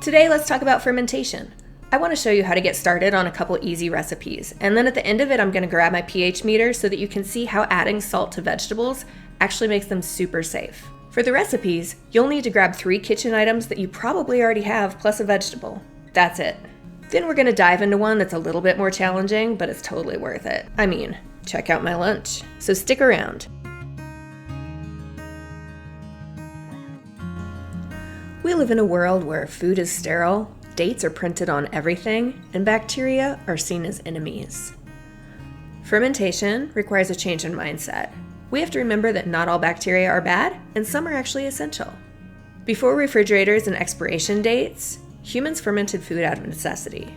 Today, let's talk about fermentation. I want to show you how to get started on a couple easy recipes, and then at the end of it, I'm going to grab my pH meter so that you can see how adding salt to vegetables actually makes them super safe. For the recipes, you'll need to grab 3 kitchen items that you probably already have, plus a vegetable. That's it. Then we're going to dive into one that's a little bit more challenging, but it's totally worth it. I mean, check out my lunch. So stick around. We live in a world where food is sterile, dates are printed on everything, and bacteria are seen as enemies. Fermentation requires a change in mindset. We have to remember that not all bacteria are bad, and some are actually essential. Before refrigerators and expiration dates, humans fermented food out of necessity.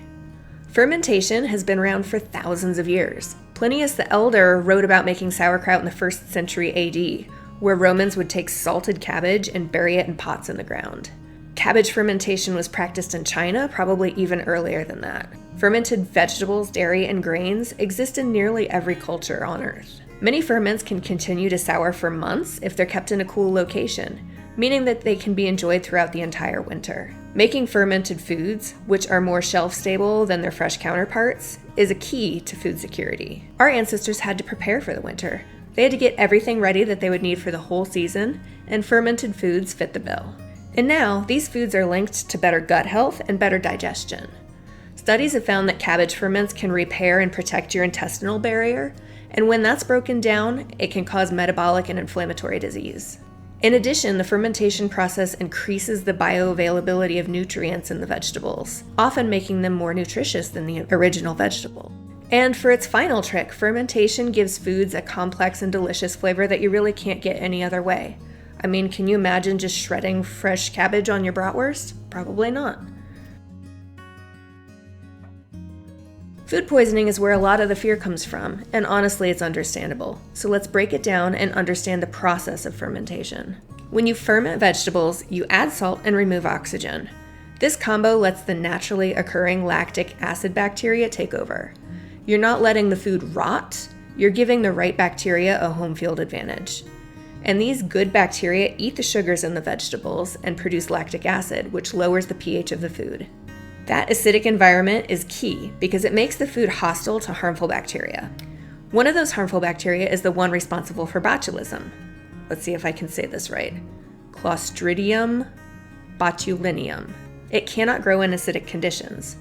Fermentation has been around for thousands of years. Plinius the Elder wrote about making sauerkraut in the 1st century AD, where Romans would take salted cabbage and bury it in pots in the ground. Cabbage fermentation was practiced in China probably even earlier than that. Fermented vegetables, dairy, and grains exist in nearly every culture on Earth. Many ferments can continue to sour for months if they're kept in a cool location, meaning that they can be enjoyed throughout the entire winter. Making fermented foods, which are more shelf-stable than their fresh counterparts, is a key to food security. Our ancestors had to prepare for the winter. They had to get everything ready that they would need for the whole season, and fermented foods fit the bill. And now, these foods are linked to better gut health and better digestion. Studies have found that cabbage ferments can repair and protect your intestinal barrier, and when that's broken down, it can cause metabolic and inflammatory disease. In addition, the fermentation process increases the bioavailability of nutrients in the vegetables, often making them more nutritious than the original vegetable. And for its final trick, fermentation gives foods a complex and delicious flavor that you really can't get any other way. I mean, can you imagine just shredding fresh cabbage on your bratwurst? Probably not. Food poisoning is where a lot of the fear comes from, and honestly, it's understandable. So let's break it down and understand the process of fermentation. When you ferment vegetables, you add salt and remove oxygen. This combo lets the naturally occurring lactic acid bacteria take over. You're not letting the food rot, you're giving the right bacteria a home field advantage. And these good bacteria eat the sugars in the vegetables and produce lactic acid, which lowers the pH of the food. That acidic environment is key because it makes the food hostile to harmful bacteria. One of those harmful bacteria is the one responsible for botulism. Let's see if I can say this right. Clostridium botulinum. It cannot grow in acidic conditions.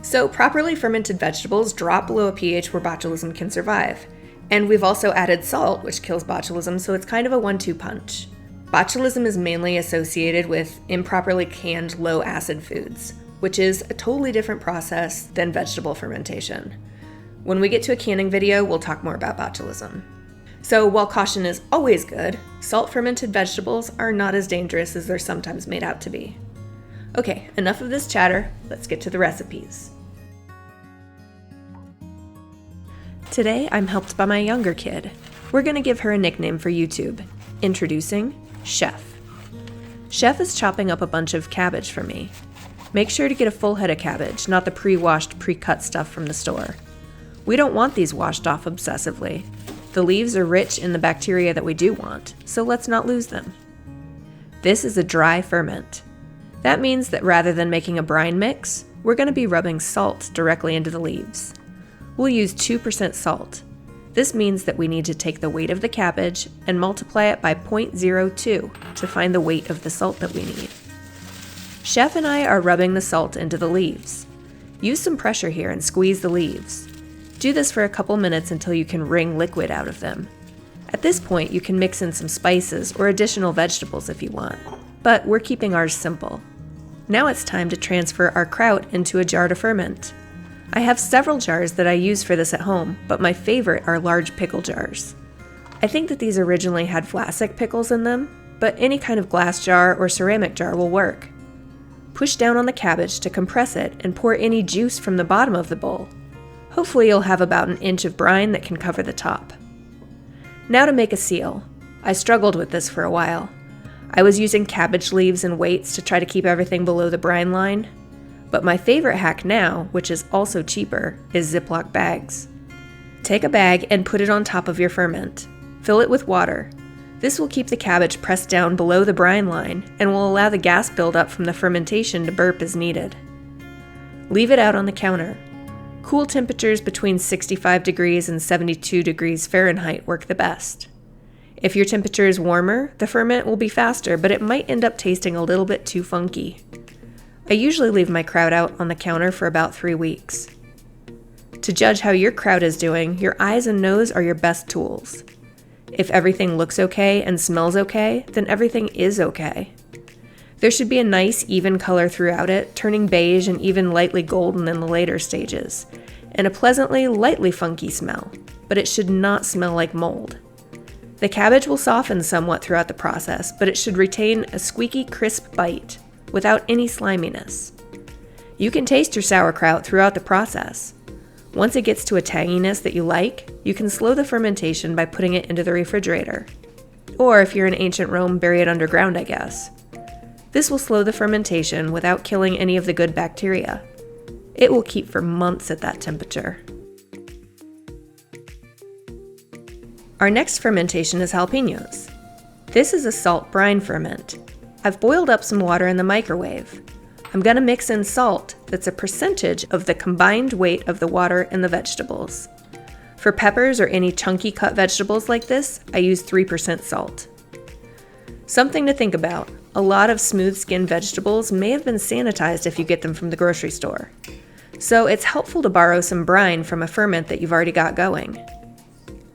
So properly fermented vegetables drop below a pH where botulism can survive. And we've also added salt, which kills botulism, so it's kind of a 1-2 punch. Botulism is mainly associated with improperly canned low-acid foods, which is a totally different process than vegetable fermentation. When we get to a canning video, we'll talk more about botulism. So while caution is always good, salt-fermented vegetables are not as dangerous as they're sometimes made out to be. Okay, enough of this chatter, let's get to the recipes. Today, I'm helped by my younger kid. We're gonna give her a nickname for YouTube. Introducing Chef. Chef is chopping up a bunch of cabbage for me. Make sure to get a full head of cabbage, not the pre-washed, pre-cut stuff from the store. We don't want these washed off obsessively. The leaves are rich in the bacteria that we do want, so let's not lose them. This is a dry ferment. That means that rather than making a brine mix, we're going to be rubbing salt directly into the leaves. We'll use 2% salt. This means that we need to take the weight of the cabbage and multiply it by 0.02 to find the weight of the salt that we need. Chef and I are rubbing the salt into the leaves. Use some pressure here and squeeze the leaves. Do this for a couple minutes until you can wring liquid out of them. At this point, you can mix in some spices or additional vegetables if you want, but we're keeping ours simple. Now it's time to transfer our kraut into a jar to ferment. I have several jars that I use for this at home, but my favorite are large pickle jars. I think that these originally had Vlasic pickles in them, but any kind of glass jar or ceramic jar will work. Push down on the cabbage to compress it and pour any juice from the bottom of the bowl. Hopefully you'll have about an inch of brine that can cover the top. Now to make a seal. I struggled with this for a while. I was using cabbage leaves and weights to try to keep everything below the brine line. But my favorite hack now, which is also cheaper, is Ziploc bags. Take a bag and put it on top of your ferment. Fill it with water. This will keep the cabbage pressed down below the brine line and will allow the gas buildup from the fermentation to burp as needed. Leave it out on the counter. Cool temperatures between 65 degrees and 72 degrees Fahrenheit work the best. If your temperature is warmer, the ferment will be faster, but it might end up tasting a little bit too funky. I usually leave my kraut out on the counter for about 3 weeks. To judge how your kraut is doing, your eyes and nose are your best tools. If everything looks okay and smells okay, then everything is okay. There should be a nice, even color throughout it, turning beige and even lightly golden in the later stages, and a pleasantly, lightly funky smell, but it should not smell like mold. The cabbage will soften somewhat throughout the process, but it should retain a squeaky, crisp bite, without any sliminess. You can taste your sauerkraut throughout the process. Once it gets to a tanginess that you like, you can slow the fermentation by putting it into the refrigerator. Or if you're in ancient Rome, bury it underground, I guess. This will slow the fermentation without killing any of the good bacteria. It will keep for months at that temperature. Our next fermentation is jalapeños. This is a salt brine ferment. I've boiled up some water in the microwave. I'm going to mix in salt that's a percentage of the combined weight of the water and the vegetables. For peppers or any chunky cut vegetables like this, I use 3% salt. Something to think about, a lot of smooth-skinned vegetables may have been sanitized if you get them from the grocery store. So it's helpful to borrow some brine from a ferment that you've already got going.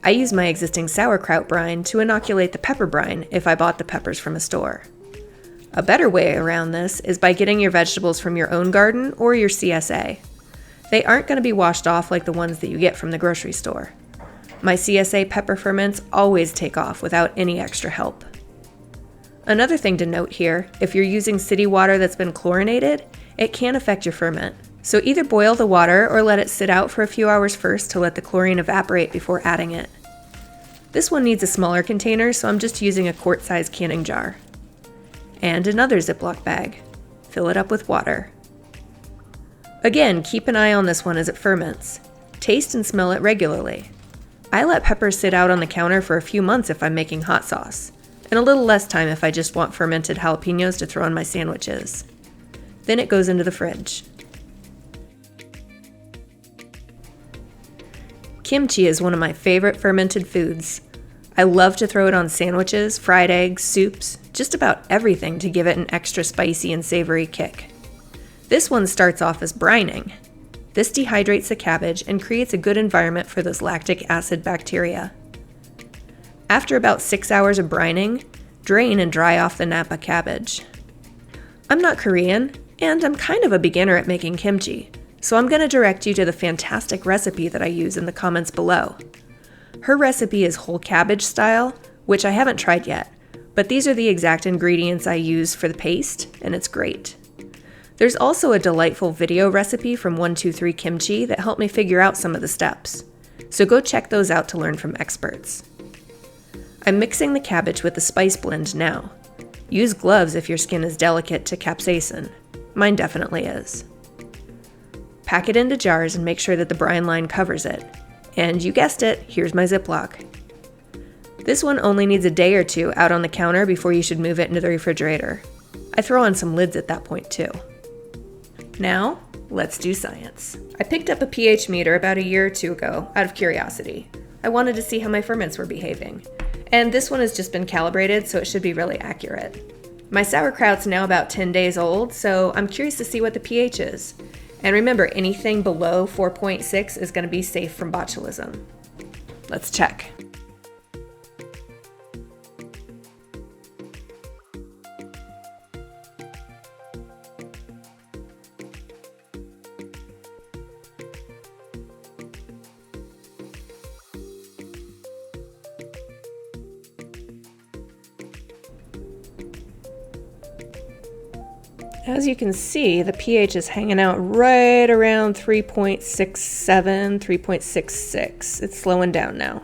I use my existing sauerkraut brine to inoculate the pepper brine if I bought the peppers from a store. A better way around this is by getting your vegetables from your own garden or your CSA. They aren't going to be washed off like the ones that you get from the grocery store. My CSA pepper ferments always take off without any extra help. Another thing to note here, if you're using city water that's been chlorinated, it can affect your ferment. So either boil the water or let it sit out for a few hours first to let the chlorine evaporate before adding it. This one needs a smaller container, so I'm just using a quart-sized canning jar. And another Ziploc bag. Fill it up with water. Again, keep an eye on this one as it ferments. Taste and smell it regularly. I let peppers sit out on the counter for a few months if I'm making hot sauce, and a little less time if I just want fermented jalapeños to throw on my sandwiches. Then it goes into the fridge. Kimchi is one of my favorite fermented foods. I love to throw it on sandwiches, fried eggs, soups, just about everything to give it an extra spicy and savory kick. This one starts off as brining. This dehydrates the cabbage and creates a good environment for those lactic acid bacteria. After about 6 hours of brining, drain and dry off the Napa cabbage. I'm not Korean, and I'm kind of a beginner at making kimchi, so I'm going to direct you to the fantastic recipe that I use in the comments below. Her recipe is whole cabbage style, which I haven't tried yet, but these are the exact ingredients I use for the paste, and it's great. There's also a delightful video recipe from 123 Kimchi that helped me figure out some of the steps, so go check those out to learn from experts. I'm mixing the cabbage with the spice blend now. Use gloves if your skin is delicate to capsaicin. Mine definitely is. Pack it into jars and make sure that the brine line covers it. And you guessed it, here's my Ziploc. This one only needs a day or two out on the counter before you should move it into the refrigerator. I throw on some lids at that point too. Now, let's do science. I picked up a pH meter about a year or two ago out of curiosity. I wanted to see how my ferments were behaving. And this one has just been calibrated, so it should be really accurate. My sauerkraut's now about 10 days old, so I'm curious to see what the pH is. And remember, anything below 4.6 is going to be safe from botulism. Let's check. As you can see, the pH is hanging out right around 3.67, 3.66. It's slowing down now.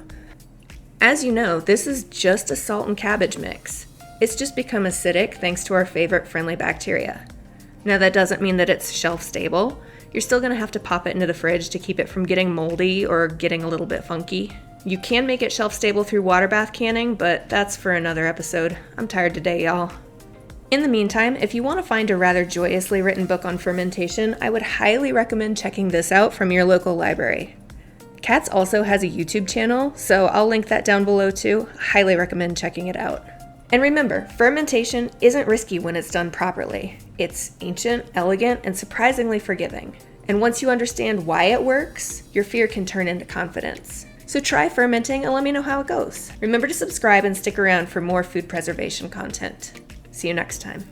As you know, this is just a salt and cabbage mix. It's just become acidic thanks to our favorite friendly bacteria. Now that doesn't mean that it's shelf stable. You're still gonna have to pop it into the fridge to keep it from getting moldy or getting a little bit funky. You can make it shelf stable through water bath canning, but that's for another episode. I'm tired today, y'all. In the meantime, if you want to find a rather joyously written book on fermentation, I would highly recommend checking this out from your local library. Katz also has a YouTube channel, so I'll link that down below too. Highly recommend checking it out. And remember, fermentation isn't risky when it's done properly. It's ancient, elegant, and surprisingly forgiving. And once you understand why it works, your fear can turn into confidence. So try fermenting and let me know how it goes. Remember to subscribe and stick around for more food preservation content. See you next time.